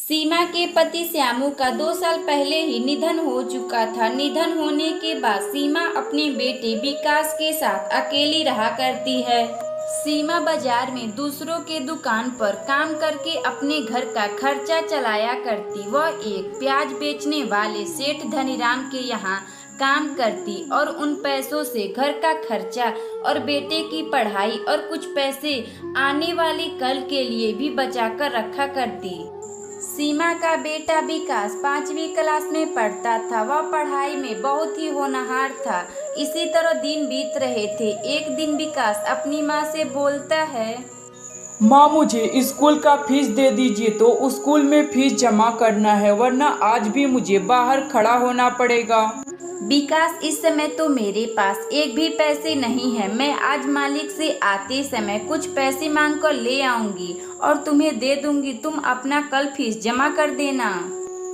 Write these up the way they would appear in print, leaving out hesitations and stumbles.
सीमा के पति श्यामू का 2 साल पहले ही निधन हो चुका था। निधन होने के बाद सीमा अपने बेटे विकास के साथ अकेली रहा करती है। सीमा बाजार में दूसरों के दुकान पर काम करके अपने घर का खर्चा चलाया करती। वह एक प्याज बेचने वाले सेठ धनीराम के यहाँ काम करती और उन पैसों से घर का खर्चा और बेटे की पढ़ाई और कुछ पैसे आने वाले कल के लिए भी बचा कर रखा करती। सीमा का बेटा विकास 5वीं क्लास में पढ़ता था। वह पढ़ाई में बहुत ही होनहार था। इसी तरह दिन बीत रहे थे। एक दिन विकास अपनी माँ से बोलता है, माँ मुझे स्कूल का फीस दे दीजिए, तो स्कूल में फीस जमा करना है, वरना आज भी मुझे बाहर खड़ा होना पड़ेगा। विकास, इस समय तो मेरे पास एक भी पैसे नहीं है। मैं आज मालिक से आते समय कुछ पैसे मांग कर ले आऊंगी और तुम्हें दे दूंगी। तुम अपना कल फीस जमा कर देना।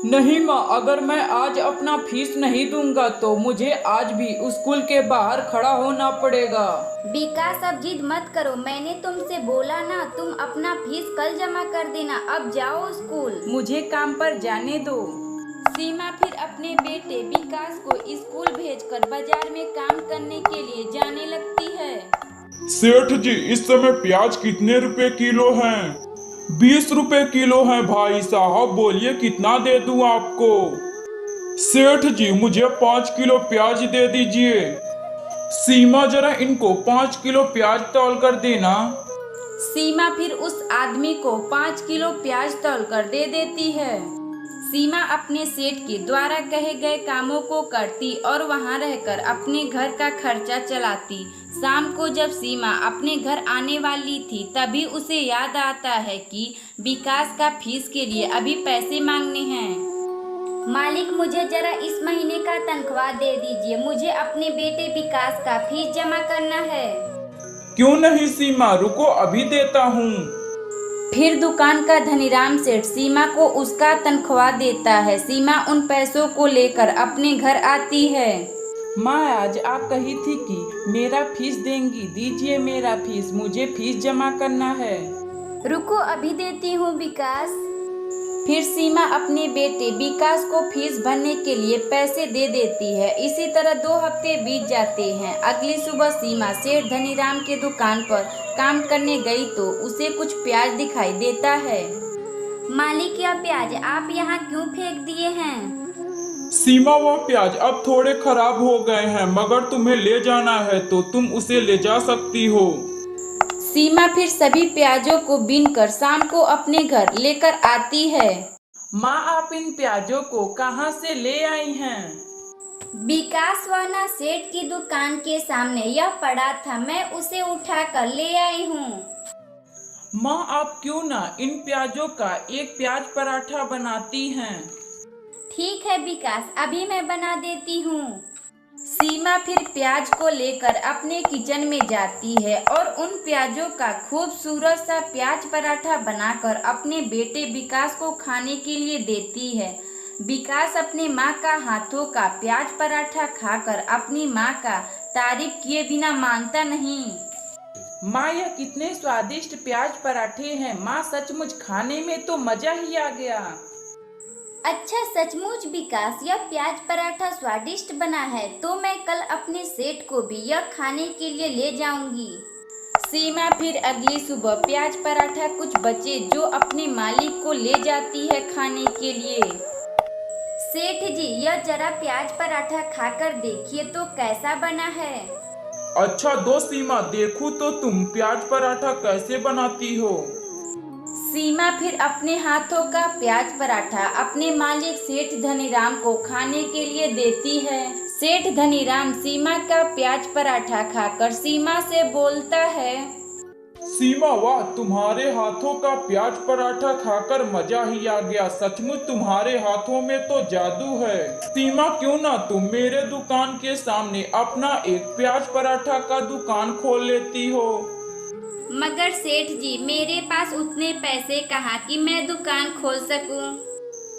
नहीं माँ, अगर मैं आज अपना फीस नहीं दूंगा तो मुझे आज भी स्कूल के बाहर खड़ा होना पड़ेगा। विकास, अब जिद मत करो। मैंने तुमसे बोला ना, तुम अपना फीस कल जमा कर देना। अब जाओ स्कूल। मुझे काम पर जाने दो। सीमा फिर अपने बेटे विकास को स्कूल भेजकर बाजार में काम करने के लिए जाने लगती है। सेठ जी, इस समय प्याज कितने रुपए किलो हैं? 20 रुपए किलो हैं भाई साहब, बोलिए कितना दे दूं आपको? सेठ जी, मुझे 5 किलो प्याज दे दीजिए। सीमा, जरा इनको 5 किलो प्याज तौल कर देना। सीमा फिर उस आदमी को 5 किलो प्याज तौल कर दे देती है। सीमा अपने सेठ के द्वारा कहे गए कामों को करती और वहां रहकर अपने घर का खर्चा चलाती। शाम को जब सीमा अपने घर आने वाली थी, तभी उसे याद आता है कि विकास का फीस के लिए अभी पैसे मांगने हैं। मालिक, मुझे जरा इस महीने का तनख्वाह दे दीजिए। मुझे अपने बेटे विकास का फीस जमा करना है। क्यों नहीं सीमा, रुको अभी देता हूँ। फिर दुकान का धनीराम सेठ सीमा को उसका तनख्वाह देता है। सीमा उन पैसों को लेकर अपने घर आती है। माँ, आज आप कही थी कि मेरा फीस देंगी, दीजिए मेरा फीस, मुझे फीस जमा करना है। रुको अभी देती हूँ विकास। फिर सीमा अपने बेटे विकास को फीस भरने के लिए पैसे दे देती है। इसी तरह 2 हफ्ते बीत जाते हैं। अगली सुबह सीमा सेठ धनीराम के दुकान पर काम करने गई तो उसे कुछ प्याज दिखाई देता है। मालिक, यह प्याज आप यहाँ क्यों फेंक दिए हैं? सीमा, वह प्याज अब थोड़े खराब हो गए हैं, मगर तुम्हें ले जाना है तो तुम उसे ले जा सकती हो। सीमा फिर सभी प्याजों को बीनकर शाम को अपने घर लेकर आती है। माँ, आप इन प्याजों को कहाँ से ले आई हैं? विकास वाला सेठ की दुकान के सामने यह पड़ा था, मैं उसे उठाकर ले आई हूँ। माँ, आप क्यों ना इन प्याजों का एक प्याज पराठा बनाती हैं? ठीक है विकास, अभी मैं बना देती हूँ। सीमा फिर प्याज को लेकर अपने किचन में जाती है और उन प्याजों का खूबसूरत सा प्याज पराठा बनाकर अपने बेटे विकास को खाने के लिए देती है। विकास अपने माँ का हाथों का प्याज पराठा खाकर अपनी माँ का तारीफ किए बिना मानता नहीं। माँ, यह कितने स्वादिष्ट प्याज पराठे हैं। माँ, सचमुच खाने में तो मजा ही आ गया। अच्छा, सचमुच विकास, यह प्याज पराठा स्वादिष्ट बना है, तो मैं कल अपने सेठ को भी यह खाने के लिए ले जाऊंगी। सीमा फिर अगली सुबह प्याज पराठा कुछ बचे जो अपने मालिक को ले जाती है खाने के लिए। सेठ जी, यह जरा प्याज पराठा खाकर देखिए तो कैसा बना है। अच्छा दो सीमा, देखूं तो तुम प्याज पराठा कैसे बनाती हो। सीमा फिर अपने हाथों का प्याज पराठा अपने मालिक सेठ धनीराम को खाने के लिए देती है। सेठ धनीराम सीमा का प्याज पराठा खाकर सीमा से बोलता है, सीमा, वाह, तुम्हारे हाथों का प्याज पराठा खाकर मजा ही आ गया। सचमुच तुम्हारे हाथों में तो जादू है। सीमा, क्यों ना तुम मेरे दुकान के सामने अपना एक प्याज पराठा का दुकान खोल लेती हो। मगर सेठ जी, मेरे पास उतने पैसे कहाँ कि मैं दुकान खोल सकूं।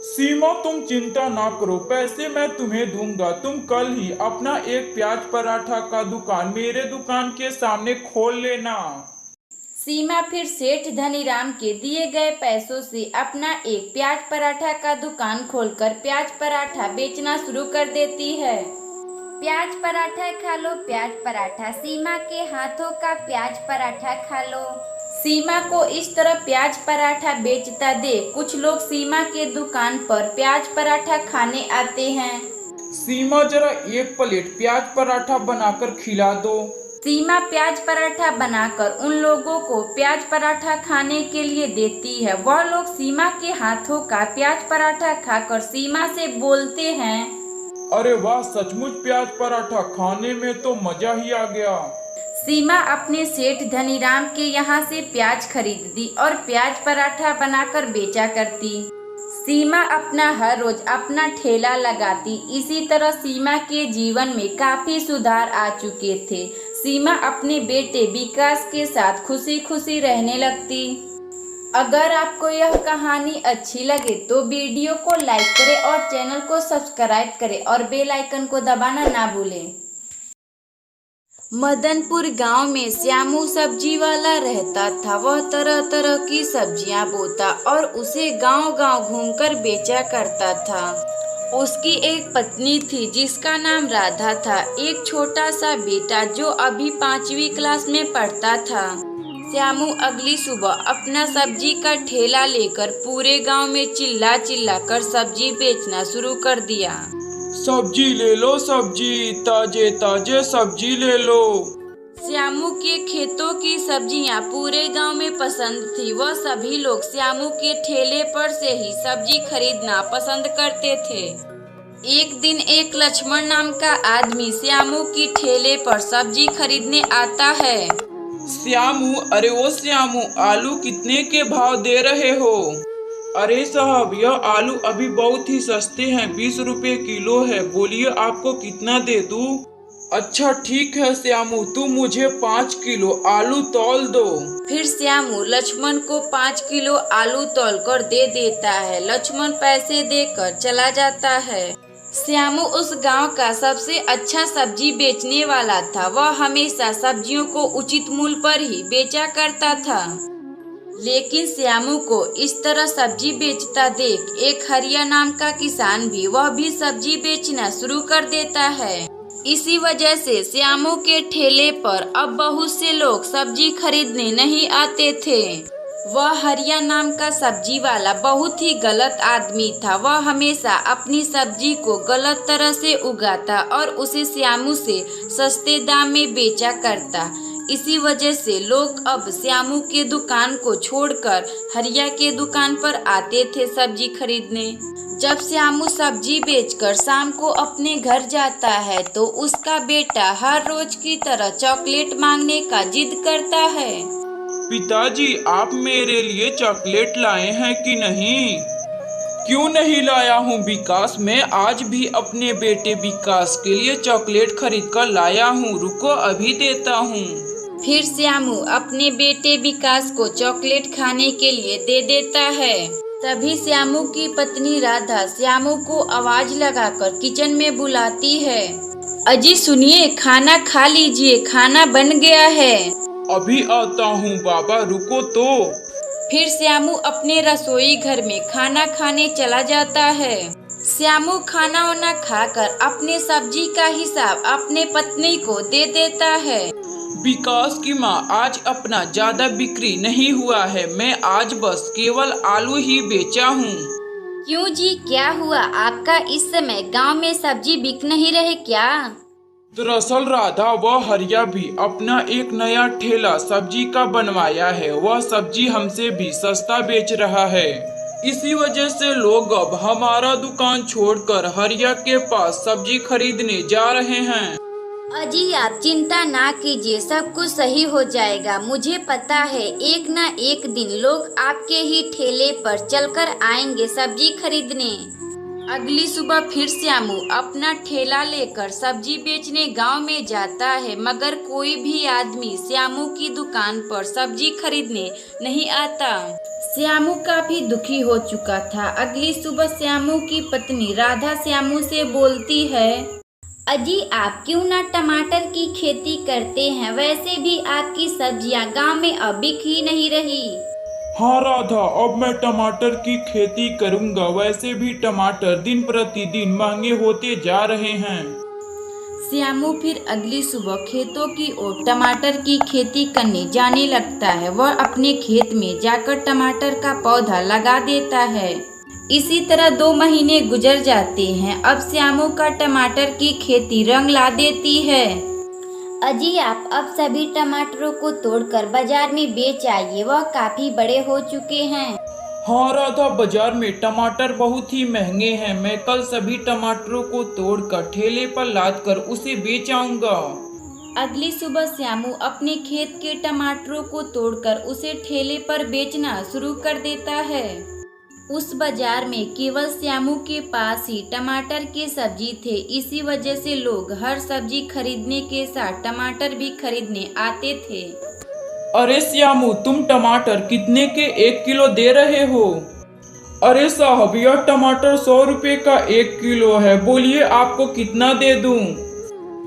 सीमा, तुम चिंता ना करो, पैसे मैं तुम्हें दूंगा। तुम कल ही अपना एक प्याज पराठा का दुकान मेरे दुकान के सामने खोल लेना। सीमा फिर सेठ धनीराम के दिए गए पैसों से अपना एक प्याज पराठा का दुकान खोलकर प्याज पराठा बेचना शुरू कर देती है। प्याज पराठा खा लो प्याज पराठा, सीमा के हाथों का प्याज पराठा खा लो। सीमा को इस तरह प्याज पराठा बेचता देख कुछ लोग सीमा के दुकान पर प्याज पराठा खाने आते हैं। सीमा जरा एक प्लेट प्याज पराठा बनाकर खिला दो। सीमा प्याज पराठा बनाकर उन लोगों को प्याज पराठा खाने के लिए देती है। वह लोग सीमा के हाथों का प्याज पराठा खाकर सीमा से बोलते हैं, अरे वाह, सचमुच प्याज पराठा खाने में तो मजा ही आ गया। सीमा अपने सेठ धनीराम के यहाँ से प्याज खरीदती और प्याज पराठा बनाकर बेचा करती। सीमा अपना हर रोज अपना ठेला लगाती। इसी तरह सीमा के जीवन में काफी सुधार आ चुके थे। सीमा अपने बेटे विकास के साथ खुशी खुशी रहने लगती। अगर आपको यह कहानी अच्छी लगे तो वीडियो को लाइक करें और चैनल को सब्सक्राइब करें और बेल आइकन को दबाना ना भूलें। मदनपुर गांव में श्यामू सब्जी वाला रहता था। वह तरह तरह की सब्जियां बोता और उसे गांव गांव घूमकर बेचा करता था। उसकी एक पत्नी थी जिसका नाम राधा था। एक छोटा सा बेटा जो अभी 5वीं क्लास में पढ़ता था। श्यामू अगली सुबह अपना सब्जी का ठेला लेकर पूरे गांव में चिल्ला चिल्ला कर सब्जी बेचना शुरू कर दिया। सब्जी ले लो सब्जी, ताजे ताजे सब्जी ले लो। श्यामू के खेतों की सब्जियां पूरे गांव में पसंद थी। वह सभी लोग श्यामू के ठेले पर से ही सब्जी खरीदना पसंद करते थे। एक दिन एक लक्ष्मण नाम का आदमी श्यामू की ठेले पर सब्जी खरीदने आता है। श्यामू, अरे ओ श्यामू, आलू कितने के भाव दे रहे हो? अरे साहब, यह आलू अभी बहुत ही सस्ते हैं, 20 रुपए किलो है। बोलिए आपको कितना दे दूं? अच्छा ठीक है श्यामू, तू मुझे 5 किलो आलू तौल दो। फिर श्यामू लक्ष्मण को 5 किलो आलू तौल कर दे देता है। लक्ष्मण पैसे देकर चला जाता है। श्यामू उस गांव का सबसे अच्छा सब्जी बेचने वाला था। वह हमेशा सब्जियों को उचित मूल्य पर ही बेचा करता था। लेकिन श्यामू को इस तरह सब्जी बेचता देख एक हरिया नाम का किसान भी वह भी सब्जी बेचना शुरू कर देता है। इसी वजह से श्यामू के ठेले पर अब बहुत से लोग सब्जी खरीदने नहीं आते थे। वह हरिया नाम का सब्जी वाला बहुत ही गलत आदमी था। वह हमेशा अपनी सब्जी को गलत तरह से उगाता और उसे श्यामू से सस्ते दाम में बेचा करता। इसी वजह से लोग अब श्यामू के दुकान को छोड़कर हरिया के दुकान पर आते थे सब्जी खरीदने। जब श्यामू सब्जी बेचकर शाम को अपने घर जाता है तो उसका बेटा हर रोज की तरह चॉकलेट मांगने का जिद करता है। पिताजी, आप मेरे लिए चॉकलेट लाए हैं कि नहीं? क्यों नहीं लाया हूँ विकास, मैं आज भी अपने बेटे विकास के लिए चॉकलेट खरीद कर लाया हूँ। रुको अभी देता हूँ। फिर श्यामू अपने बेटे विकास को चॉकलेट खाने के लिए दे देता है। तभी श्यामू की पत्नी राधा श्यामू को आवाज लगाकर किचन में बुलाती है। अजी सुनिए, खाना खा लीजिए, खाना बन गया है। अभी आता हूँ बाबा, रुको तो। फिर श्यामू अपने रसोई घर में खाना खाने चला जाता है। श्यामू खाना वाना खाकर अपने सब्जी का हिसाब अपने पत्नी को दे देता है। विकास की माँ, आज अपना ज्यादा बिक्री नहीं हुआ है। मैं आज बस केवल आलू ही बेचा हूँ। क्यों जी, क्या हुआ? आपका इस समय गांव में सब्जी बिक नहीं रहे क्या? दरअसल राधा व हरिया भी अपना एक नया ठेला सब्जी का बनवाया है। वह सब्जी हमसे भी सस्ता बेच रहा है। इसी वजह से लोग अब हमारा दुकान छोड़कर हरिया के पास सब्जी खरीदने जा रहे हैं। अजी आप चिंता ना कीजिए, सब कुछ सही हो जाएगा। मुझे पता है एक ना एक दिन लोग आपके ही ठेले पर चलकर आएंगे सब्जी खरीदने। अगली सुबह फिर श्यामू अपना ठेला लेकर सब्जी बेचने गांव में जाता है, मगर कोई भी आदमी श्यामू की दुकान पर सब्जी खरीदने नहीं आता। श्यामू काफी दुखी हो चुका था। अगली सुबह श्यामू की पत्नी राधा श्यामू से बोलती है, अजी आप क्यों ना टमाटर की खेती करते हैं, वैसे भी आपकी सब्जियां गांव में अब बिक ही नहीं रही। हाँ राधा, अब मैं टमाटर की खेती करूंगा। वैसे भी टमाटर दिन प्रतिदिन महंगे होते जा रहे हैं। श्यामू फिर अगली सुबह खेतों की ओर टमाटर की खेती करने जाने लगता है। वह अपने खेत में जाकर टमाटर का पौधा लगा देता है। इसी तरह 2 महीने गुजर जाते हैं। अब श्यामू का टमाटर की खेती रंग ला देती है। अजी आप अब सभी टमाटरों को तोड़कर बाजार में बेच आइए, वह काफी बड़े हो चुके हैं। हाँ राधा, बाजार में टमाटर बहुत ही महंगे हैं। मैं कल सभी टमाटरों को तोड़कर ठेले पर लाद कर उसे बेच आऊंगा। अगली सुबह श्यामू अपने खेत के टमाटरों को तोड़कर उसे ठेले पर बेचना शुरू कर देता है। उस बाजार में केवल श्यामू के पास ही टमाटर के सब्जी थे। इसी वजह से लोग हर सब्जी खरीदने के साथ टमाटर भी खरीदने आते थे। अरे श्यामू, तुम टमाटर कितने के 1 किलो दे रहे हो? अरे साहब, यह टमाटर 100 रुपए का 1 किलो है। बोलिए आपको कितना दे दूं?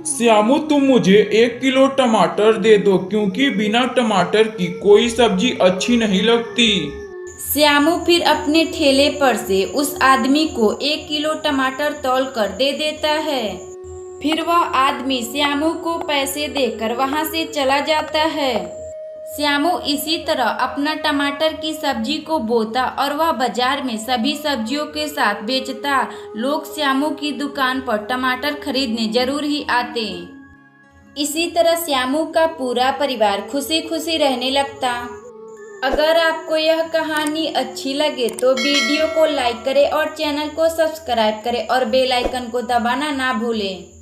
श्यामू, तुम मुझे 1 किलो टमाटर दे दो, क्योंकि बिना टमाटर की कोई सब्जी अच्छी नहीं लगती। श्यामू फिर अपने ठेले पर से उस आदमी को 1 किलो टमाटर तौल कर दे देता है। फिर वह आदमी श्यामू को पैसे देकर वहां से चला जाता है। श्यामू इसी तरह अपना टमाटर की सब्जी को बोता और वह बाजार में सभी सब्जियों के साथ बेचता। लोग श्यामू की दुकान पर टमाटर खरीदने जरूर ही आते। इसी तरह श्यामू का पूरा परिवार खुशी खुशी रहने लगता। अगर आपको यह कहानी अच्छी लगे तो वीडियो को लाइक करें और चैनल को सब्सक्राइब करें और बेल आइकन को दबाना ना भूलें।